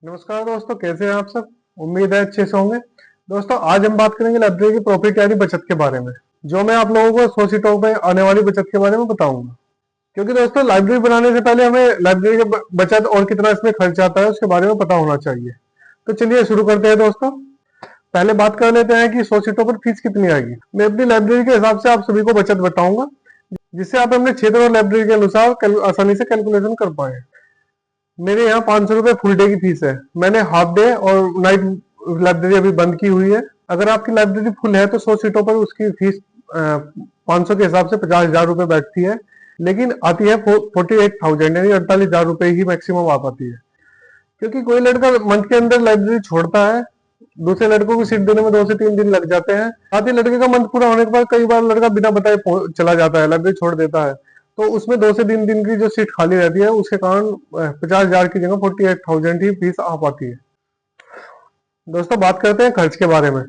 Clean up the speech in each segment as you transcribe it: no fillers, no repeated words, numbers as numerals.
नमस्कार दोस्तों, कैसे हैं आप सब। उम्मीद है अच्छे से होंगे। दोस्तों, आज हम बात करेंगे लाइब्रेरी की प्रॉफिट यानी बचत के बारे में, जो मैं आप लोगों को 100 सीटों पे आने वाली बचत के बारे में बताऊंगा। क्योंकि दोस्तों, लाइब्रेरी बनाने से पहले हमें लाइब्रेरी की बचत और कितना इसमें खर्च आता है उसके बारे में पता होना चाहिए। तो चलिए शुरू करते हैं दोस्तों। पहले बात कर लेते हैं कि 100 सीटों पर फीस कितनी आएगी। मैं अपनी लाइब्रेरी के हिसाब से आप सभी को बचत बताऊंगा, जिससे आप अपने क्षेत्र और लाइब्रेरी के अनुसार आसानी से कैलकुलेशन कर पाए। मेरे यहाँ 500 रुपए फुल डे की फीस है। मैंने हाफ डे और नाइट लाइब्रेरी अभी बंद की हुई है। अगर आपकी लाइब्रेरी फुल है तो 100 सीटों पर उसकी फीस 500 के हिसाब से 50,000 रुपए बैठती है, लेकिन आती है 48,000 यानी 48,000 रुपए ही मैक्सिमम आ पाती है। क्योंकि कोई लड़का मंथ के अंदर लाइब्रेरी छोड़ता है, दूसरे लड़कों की सीट देने में 2 से 3 दिन लग जाते हैं। साथ ही लड़के का मंथ पूरा होने के बाद कई बार लड़का बिना बताए चला जाता है, लाइब्रेरी छोड़ देता है। तो उसमें 2 से 3 दिन की जो सीट खाली रहती है उसके कारण 50,000 की जगह 48,000 ही फीस आ पाती है। दोस्तों, बात करते हैं खर्च के बारे में।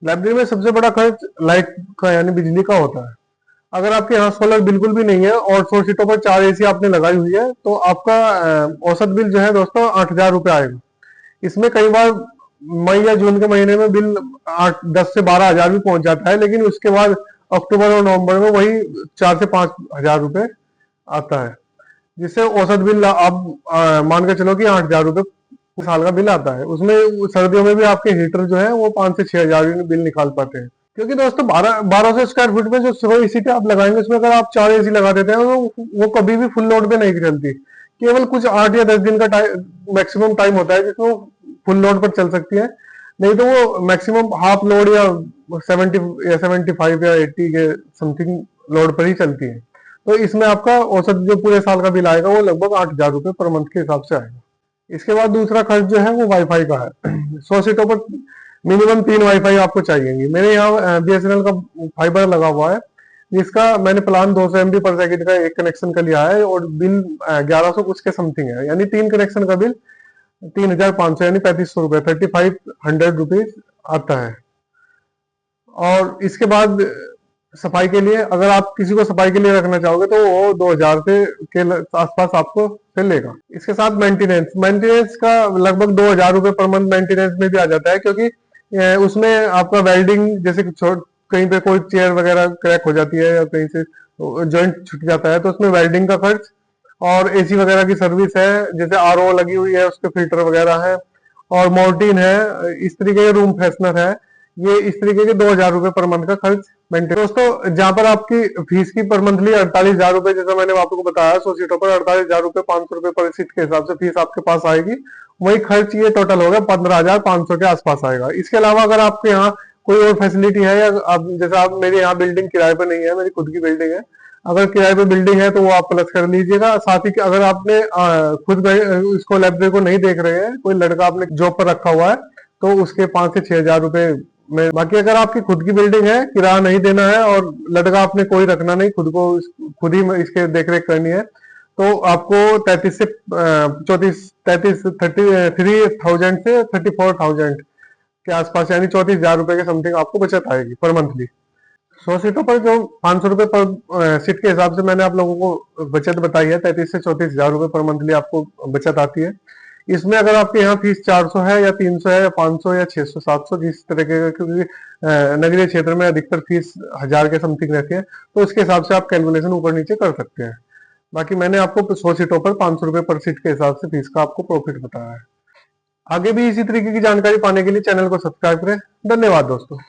लाइब्रेरी में सबसे बड़ा खर्च लाइट का यानी बिजली का होता है। अगर आपके यहाँ सोलर बिल्कुल भी नहीं है और 100 सीटों पर 4 एसी आपने लगाई हुई है तो आपका औसत बिल जो है दोस्तों 8,000 रुपये आएगा। इसमें कई बार मई या जून के महीने में बिल 10 से 12 हजार भी पहुंच जाता है, लेकिन उसके बाद अक्टूबर और नवंबर में वही 4 से 5 हजार रुपए आता है, जिससे औसत बिल आप मान के चलो कि 8,000 रुपये साल का बिल आता है। उसमें सर्दियों में भी आपके हीटर जो है वो 5 से 6 हजार बिल निकाल पाते हैं। क्योंकि दोस्तों 1200 स्क्वायर फीट में जो 100 एसी आप लगाएंगे उसमें अगर आप 4 एसी लगा देते हैं तो वो कभी भी फुल लोड पे नहीं चलती। केवल कुछ 8 या 10 दिन का मैक्सिमम टाइम होता है जिसमें फुल लोड पर चल सकती है, नहीं तो वो मैक्सिमम हाफ लोड या 70 या 75 या 80 के समथिंग लोड पर ही चलती है। तो इसमें आपका औसत जो पूरे साल का बिल आएगा वो लगभग 8,000 रुपये पर मंथ के हिसाब से आएगा। इसके बाद दूसरा खर्च जो है वो वाईफाई का है। 100 सीटों पर मिनिमम 3 वाईफाई आपको चाहिए। मेरे यहाँ BSNL का फाइबर लगा हुआ है, जिसका मैंने प्लान 200 MB पर सेकंड का एक कनेक्शन का लिया है और बिल 1100 कुछ के समथिंग है, यानी 3 कनेक्शन का बिल 3,500 यानी 3,500 रुपए 3,500 रुपीज आता है। और इसके बाद सफाई के लिए, अगर आप किसी को सफाई के लिए रखना चाहोगे तो वो 2,000 से के आसपास आपको से लेगा। इसके साथ मेंटेनेंस का लगभग 2,000 रुपये पर मंथ मेंटेनेंस में भी आ जाता है, क्योंकि उसमें आपका वेल्डिंग जैसे कहीं पे कोई चेयर वगैरह क्रैक हो जाती है या कहीं से जॉइंट छूट जाता है तो उसमें वेल्डिंग का खर्च, और एसी वगैरह की सर्विस है, जैसे RO लगी हुई है उसके फिल्टर वगैरह है, और मोर्टीन है, इस तरीके के रूम फ्रेशनर है। ये इस तरीके के 2,000 रुपये पर मंथ का खर्च मेंटेन। दोस्तों, जहां पर आपकी फीस की पर मंथली 48,000 रुपये, जैसा मैंने आपको बताया 100 सीटों पर 48,000 रुपये 500 रुपये पर सीट के हिसाब से फीस आपके पास आएगी। वही खर्च ये टोटल होगा 15,500 के आसपास आएगा। इसके अलावा अगर आपके यहाँ कोई और फैसिलिटी है, या आप जैसे आप मेरे यहाँ बिल्डिंग किराए पर नहीं है, मेरी खुद की बिल्डिंग है, अगर किराए पे बिल्डिंग है तो वो आप प्लस कर लीजिएगा। साथ ही अगर आपने खुद इसको लाइब्रेरी को नहीं देख रहे हैं, कोई लड़का आपने जॉब पर रखा हुआ है तो उसके 5 से 6 हजार रुपए में। बाकी अगर आपकी खुद की बिल्डिंग है, किराया नहीं देना है और लड़का आपने कोई रखना नहीं, खुद ही इसके देख रेख करनी है, तो आपको 33 से 33,000 से 34,000 के आसपास यानी 34,000 रुपए के समथिंग आपको बचत आएगी पर मंथली। 100 सीटों पर जो 500 रुपए पर सीट के हिसाब से मैंने आप लोगों को बचत बताई है, 33 से 34,000 रुपए पर मंथली आपको बचत आती है। इसमें अगर आपके यहाँ फीस 400 है या 300 है या 500 या 600 700 जिस तरह के, क्योंकि नगरीय क्षेत्र में अधिकतर फीस 1,000 के समथिंग रहती है, तो उसके हिसाब से आप कैलकुलेशन ऊपर नीचे कर सकते हैं। बाकी मैंने आपको 100 सीटों पर 500 रुपए पर सीट के हिसाब से फीस का आपको प्रॉफिट बताया है। आगे भी इसी तरीके की जानकारी पाने के लिए चैनल को सब्सक्राइब करें। धन्यवाद दोस्तों।